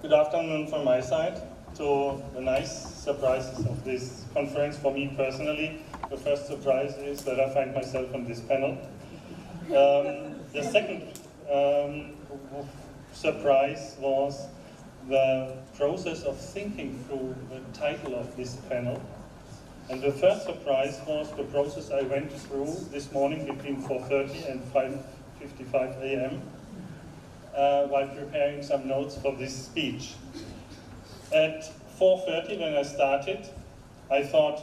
Good afternoon from my side to the nice surprises of this conference for me personally. The first surprise is that I find myself on this panel. The second surprise was the process of thinking through the title of this panel. And the first surprise was the process I went through this morning between 4:30 and 5:55 a.m. While preparing some notes for this speech. At 4:30 when I started, I thought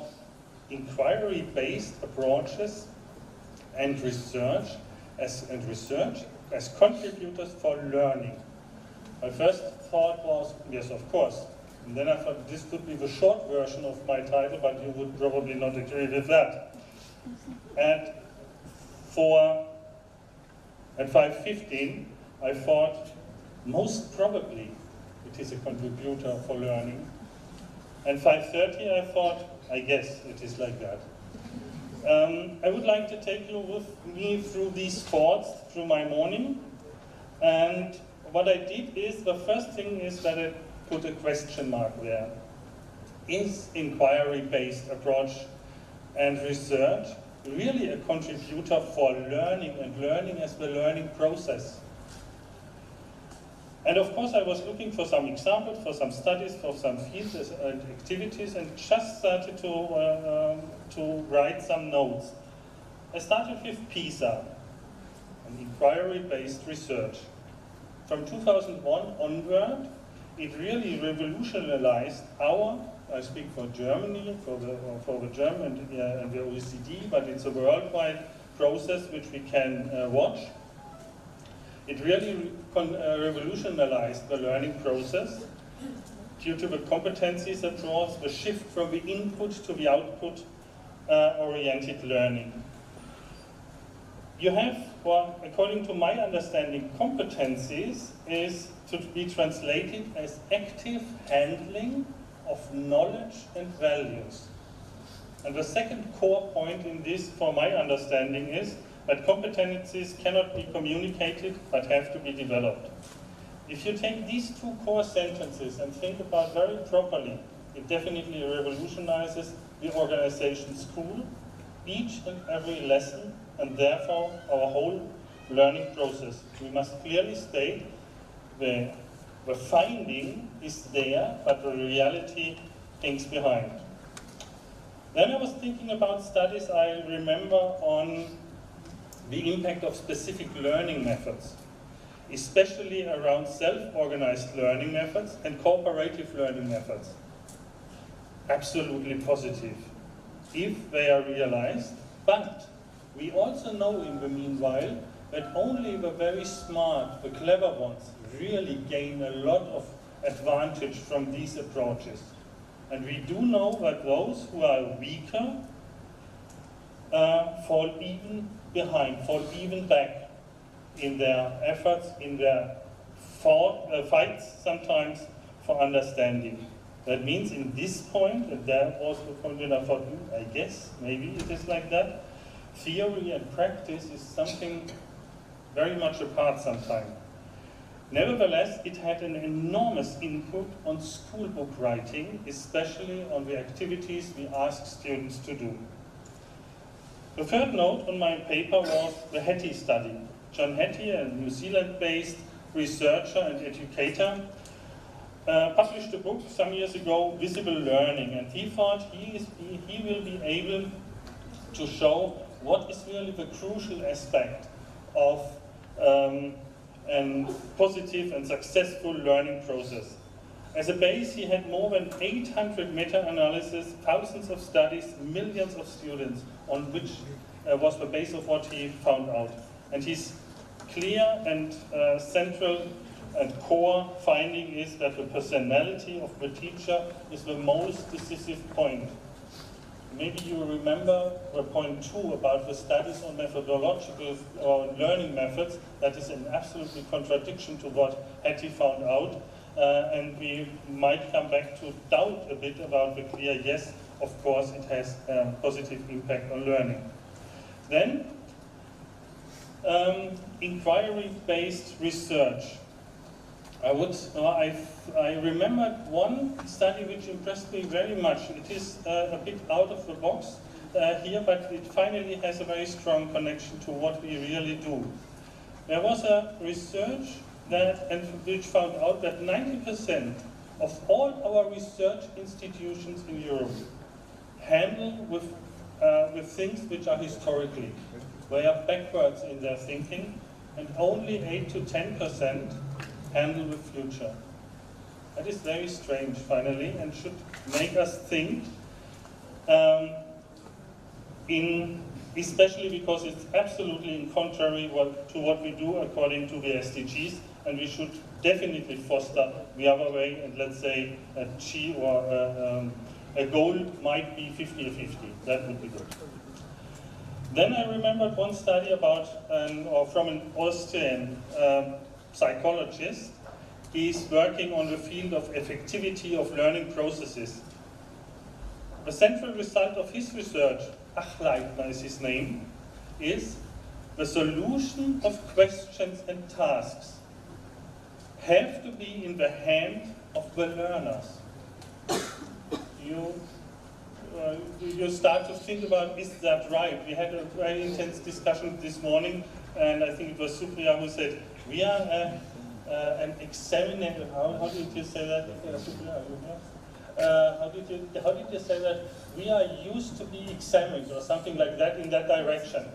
inquiry-based approaches and research as contributors for learning. My first thought was, yes, of course. And then I thought this could be the short version of my title, but you would probably not agree with that. At 5:15, I thought most probably it is a contributor for learning. And 5:30, I thought, I guess it is like that. I would like to take you with me through these thoughts through my morning. And what I did is, the first thing is that I put a question mark there. Is inquiry-based approach and research really a contributor for learning and learning as the learning process? And of course I was looking for some examples, for some studies, for some fields and activities, and just started to write some notes. I started with PISA, an inquiry-based research. From 2001 onward, it really revolutionized I speak for Germany, for the German and the OECD, but it's a worldwide process which we can watch. It really revolutionized the learning process due to the competencies approach, the shift from the input to the output oriented learning. You have, well, according to my understanding, competencies is to be translated as active handling of knowledge and values. And the second core point in this, for my understanding, is that competencies cannot be communicated but have to be developed. If you take these two core sentences and think about very properly, it definitely revolutionizes the organization school, each and every lesson, and therefore our whole learning process. We must clearly state the finding is there, but the reality hangs behind. Then I was thinking about studies I remember on the impact of specific learning methods, especially around self-organized learning methods and cooperative learning methods. Absolutely positive, if they are realized, but we also know in the meanwhile that only the very smart, the clever ones, really gain a lot of advantage from these approaches. And we do know that those who are weaker fall even behind, fall even back in their efforts, in their fights sometimes for understanding. That means in this point, and that was the point when I thought, I guess, maybe it is like that, theory and practice is something very much apart sometimes. Nevertheless, it had an enormous input on school book writing, especially on the activities we ask students to do. The third note on my paper was the Hattie study. John Hattie, a New Zealand-based researcher and educator, published a book some years ago, Visible Learning, and he thought he will be able to show what is really the crucial aspect of a positive and successful learning process. As a base, he had more than 800 meta-analyses, thousands of studies, millions of students, on which was the base of what he found out. And his clear and central and core finding is that the personality of the teacher is the most decisive point. Maybe you remember the point 2 about the studies on methodological or learning methods. That is an absolutely contradiction to what Hattie found out. And we might come back to doubt a bit about the clear yes, of course it has a positive impact on learning. Then, inquiry-based research. I remembered one study which impressed me very much. It is a bit out of the box here, but it finally has a very strong connection to what we really do. There was a research which found out that 90% of all our research institutions in Europe handle with things which are historically. They are backwards in their thinking, and only 8 to 10% handle with future. That is very strange, finally, and should make us think, especially because it's absolutely in contrary to what we do according to the SDGs, and we should definitely foster the other way, and let's say a goal might be 50-50. That would be good. Then I remembered one study about from an Austrian psychologist. He's working on the field of effectivity of learning processes. The central result of his research, Ahmedabad is his name, is the solution of questions and tasks have to be in the hand of the learners. You start to think about, is that right? We had a very intense discussion this morning, and I think it was Supriya who said, we are an examiner. How did you say that, Supriya? How did you say that? We are used to be examined, or something like that, in that direction.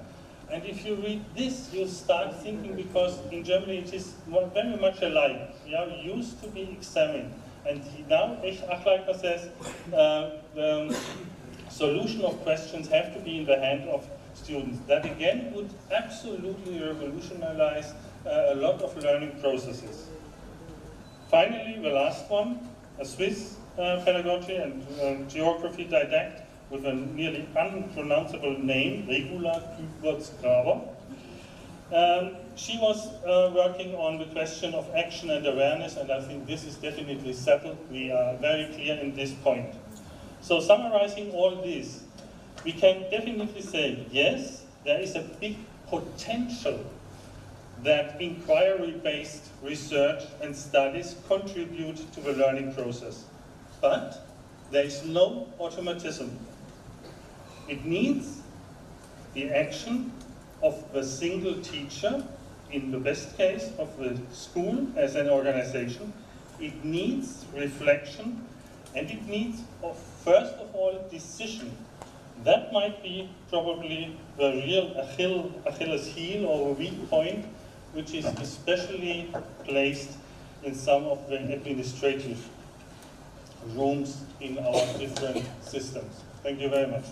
And if you read this, you start thinking, because in Germany it is very much alike. We are used to be examined. And now Achleitner says the solution of questions have to be in the hand of students. That again would absolutely revolutionize a lot of learning processes. Finally, the last one, a Swiss pedagogy and geography didact with a nearly unpronounceable name, Regula Kübler-Graber. She was working on the question of action and awareness, and I think this is definitely settled. We are very clear in this point. So summarizing all this, we can definitely say, yes, there is a big potential that inquiry-based research and studies contribute to the learning process. But there is no automatism. It needs the action of the single teacher, in the best case of the school as an organization. It needs reflection, and it needs, first of all, decision. That might be probably the real Achilles heel or weak point, which is especially placed in some of the administrative rooms in our different systems. Thank you very much.